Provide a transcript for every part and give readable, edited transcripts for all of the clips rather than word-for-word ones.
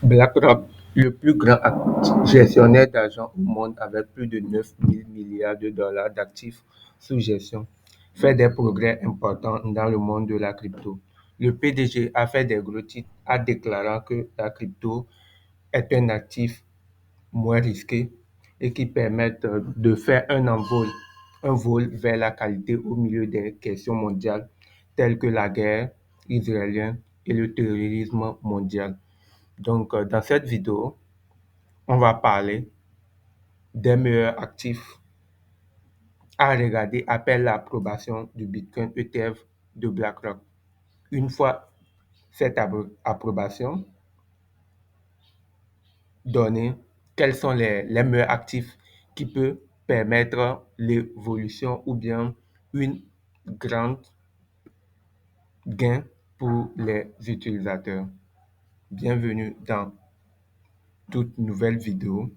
BlackRock, le plus grand gestionnaire d'argent au monde avec plus de 9 000 milliards de dollars d'actifs sous gestion, fait des progrès importants dans le monde de la crypto. Le PDG a fait des gros titres en déclarant que la crypto est un actif moins risqué et qui permet de faire un vol vers la qualité au milieu des questions mondiales telles que la guerre israélienne et le terrorisme mondial. Donc, dans cette vidéo, on va parler des meilleurs actifs à regarder après l'approbation du Bitcoin ETF de BlackRock. Une fois cette approbation donnée, quels sont les meilleurs actifs qui peuvent permettre l'évolution ou bien une grande gain pour les utilisateurs. Bienvenue dans toute nouvelle vidéo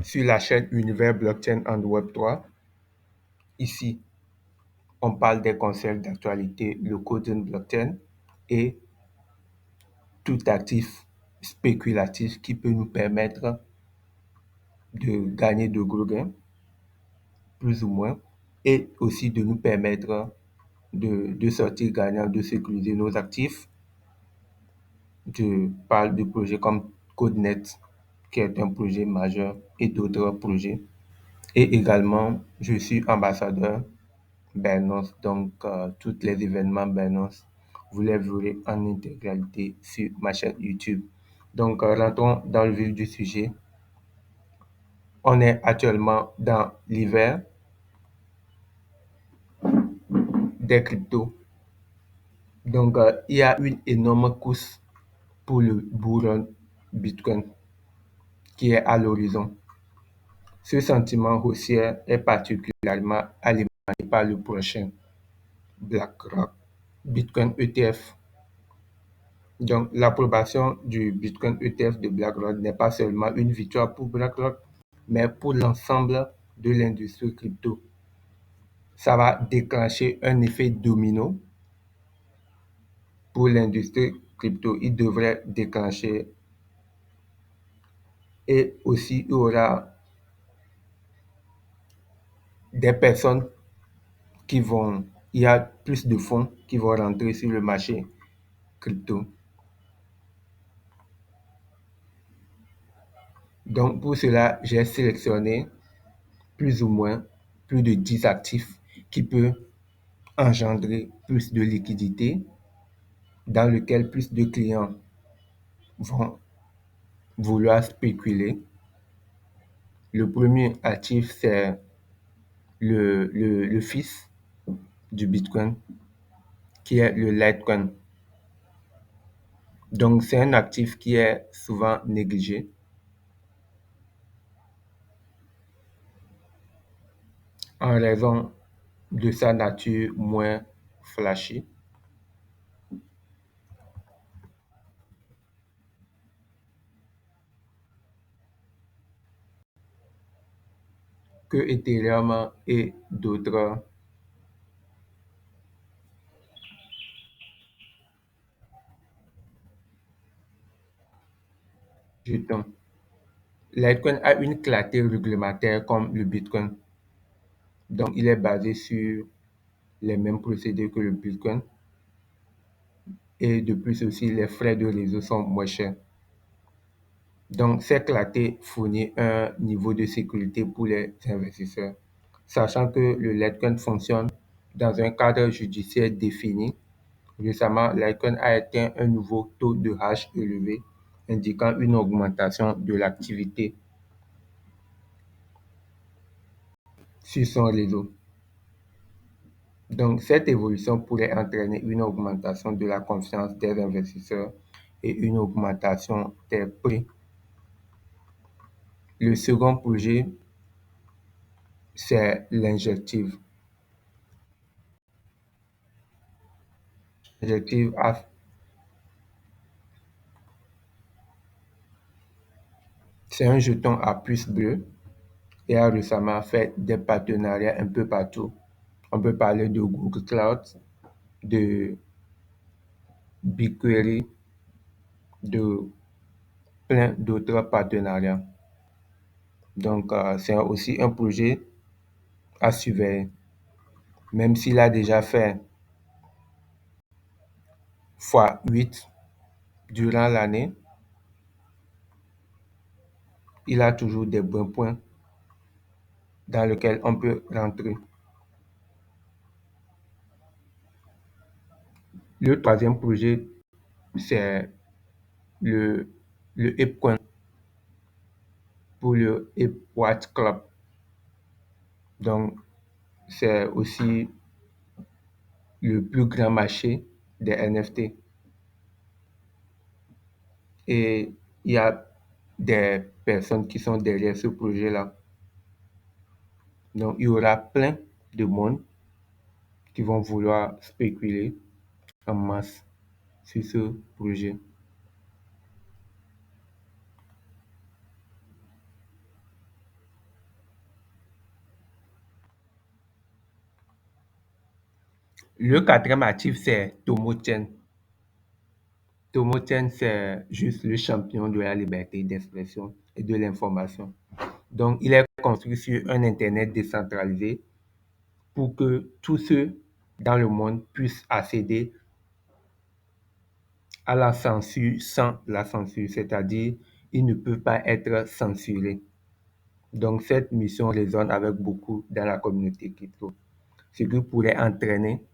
sur la chaîne Univers Blockchain and Web3. Ici, on parle des concepts d'actualité, le coding blockchain et tout actif spéculatif qui peut nous permettre de gagner de gros gains, plus ou moins, et aussi de nous permettre de sortir gagnant, de sécuriser nos actifs. Je parle de projets comme CodeNet, qui est un projet majeur, et d'autres projets. Et également, je suis ambassadeur Binance, donc tous les événements Binance, vous les verrez en intégralité sur ma chaîne YouTube. Donc, rentrons dans le vif du sujet. On est actuellement dans l'hiver des cryptos. Donc, il y a une énorme course pour le bull Bitcoin qui est à l'horizon. Ce sentiment haussier est particulièrement alimenté par le prochain BlackRock Bitcoin ETF. Donc, l'approbation du Bitcoin ETF de BlackRock n'est pas seulement une victoire pour BlackRock, mais pour l'ensemble de l'industrie crypto. Ça va déclencher un effet domino pour l'industrie crypto. Il devrait déclencher et aussi il y aura des personnes il y a plus de fonds qui vont rentrer sur le marché crypto. Donc, pour cela, j'ai sélectionné plus ou moins plus de 10 actifs qui peuvent engendrer plus de liquidité, dans lequel plus de clients vont vouloir spéculer. Le premier actif, c'est le fils du Bitcoin, qui est le Litecoin. Donc, c'est un actif qui est souvent négligé en raison de sa nature moins flashy. Que Ethereum et d'autres jetons. Litecoin a une clarté réglementaire comme le Bitcoin. Donc, il est basé sur les mêmes procédés que le Bitcoin. Et de plus aussi, les frais de réseau sont moins chers. Donc, cette clarté fournit un niveau de sécurité pour les investisseurs. Sachant que le Litecoin fonctionne dans un cadre judiciaire défini, récemment, Litecoin a atteint un nouveau taux de hash élevé, indiquant une augmentation de l'activité sur son réseau. Donc, cette évolution pourrait entraîner une augmentation de la confiance des investisseurs et une augmentation des prix. Le second projet, c'est l'injective. L'injective, c'est un jeton à puce bleue et a récemment fait des partenariats un peu partout. On peut parler de Google Cloud, de BigQuery, de plein d'autres partenariats. Donc, c'est aussi un projet à surveiller. Même s'il a déjà fait fois 8 durant l'année, il a toujours des bons points dans lesquels on peut rentrer. Le troisième projet, c'est le, le ApeCoin pour le Ape Watch Club. Donc, c'est aussi le plus grand marché des NFT. Et il y a des personnes qui sont derrière ce projet-là. Donc, il y aura plein de monde qui vont vouloir spéculer en masse sur ce projet. Le quatrième actif, c'est Tomochain. Tomochain, c'est juste le champion de la liberté d'expression et de l'information. Donc, il est construit sur un Internet décentralisé pour que tous ceux dans le monde puissent accéder à la censure sans la censure, c'est-à-dire ils ne peuvent pas être censurés. Donc, cette mission résonne avec beaucoup dans la communauté crypto, ce qui pourrait entraîner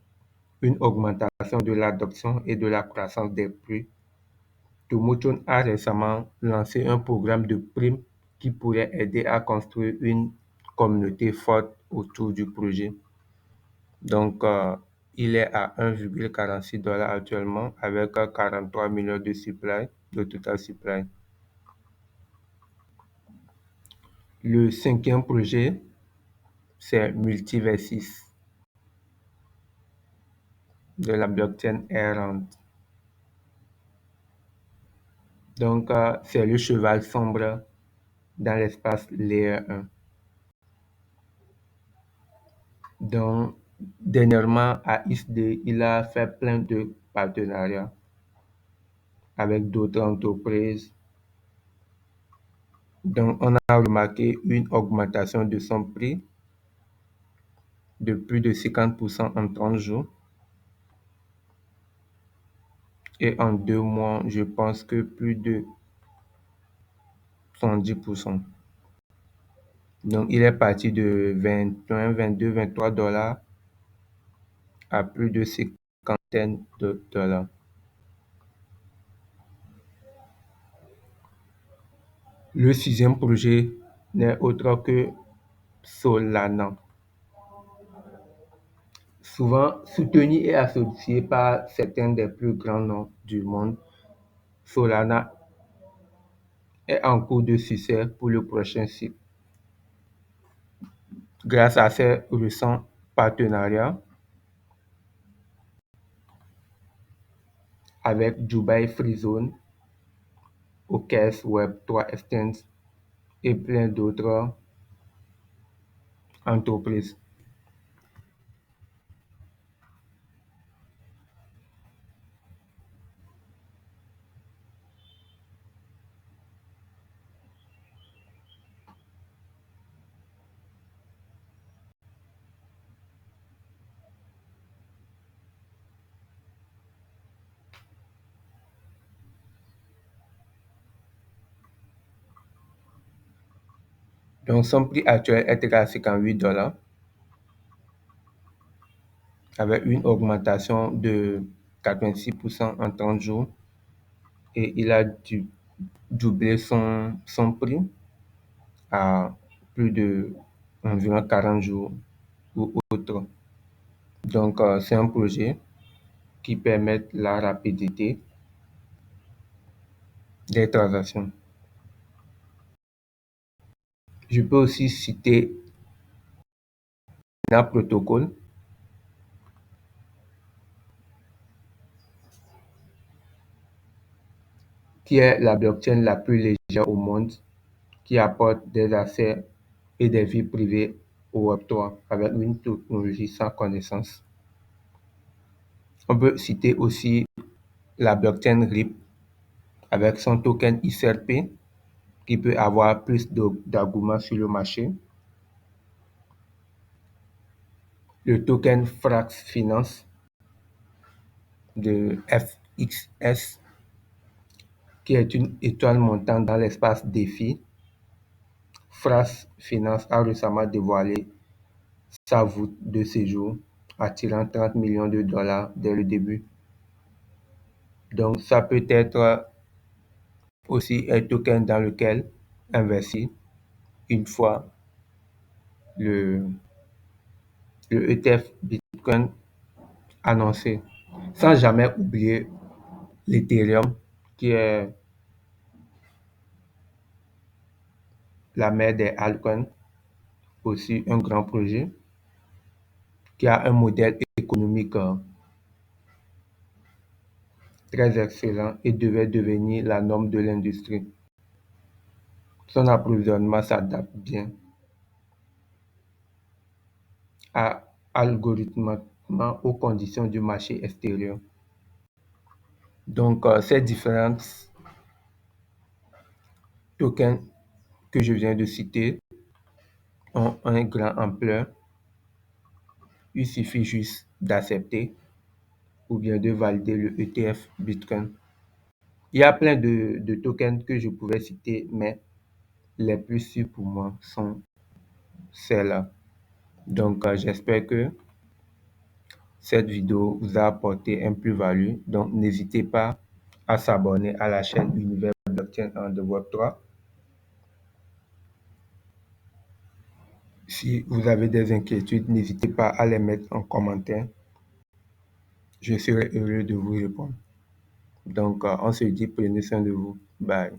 une augmentation de l'adoption et de la croissance des prix. Tomochon a récemment lancé un programme de primes qui pourrait aider à construire une communauté forte autour du projet. Donc, il est à 1,46 $ actuellement avec 43 millions de supply, de total supply. Le cinquième projet, c'est Multiversis de la blockchain Errant. Donc, c'est le cheval sombre dans l'espace Layer 1. Donc, dernièrement, à ISD, il a fait plein de partenariats avec d'autres entreprises. Donc, on a remarqué une augmentation de son prix de plus de 50% en 30 jours. Et en 2 mois, je pense que plus de 110%. Donc, il est parti de 21, 22, 23 $ à plus de 50 $ Le sixième projet n'est autre que Solana. Souvent soutenu et associé par certains des plus grands noms du monde, Solana est en cours de succès pour le prochain cycle. Grâce à ses récents partenariats avec Dubai Free Zone, OKS Web3 Exchange et plein d'autres entreprises. Donc son prix actuel est à 58 $ avec une augmentation de 86% en 30 jours et il a doublé son prix à plus de environ 40 jours ou autre. Donc c'est un projet qui permet la rapidité des transactions. Je peux aussi citer Luna Protocol qui est la blockchain la plus légère au monde qui apporte des accès et des vies privées au Web3 avec une technologie sans connaissance. On peut citer aussi la blockchain RIP avec son token XRP qui peut avoir plus d'arguments sur le marché. Le token Frax Finance de FXS qui est une étoile montante dans l'espace défi. Frax Finance a récemment dévoilé sa voûte de séjour, attirant 30 millions de dollars dès le début. Donc, ça peut être aussi un token dans lequel investir une fois le, le ETF Bitcoin annoncé, sans jamais oublier l'Ethereum qui est la mère des altcoins, aussi un grand projet qui a un modèle économique très excellent et devait devenir la norme de l'industrie. Son approvisionnement s'adapte bien à algorithmiquement aux conditions du marché extérieur. Donc, ces différents tokens que je viens de citer ont un grand ampleur. Il suffit juste d'accepter ou bien de valider le ETF Bitcoin. Il y a plein de tokens que je pouvais citer, mais les plus sûrs pour moi sont celles-là. Donc, j'espère que cette vidéo vous a apporté un plus-value. Donc, n'hésitez pas à s'abonner à la chaîne Univers Blockchain and Web3. Si vous avez des inquiétudes, n'hésitez pas à les mettre en commentaire. Je serai heureux de vous répondre. Donc, on se dit, prenez soin de vous. Bye.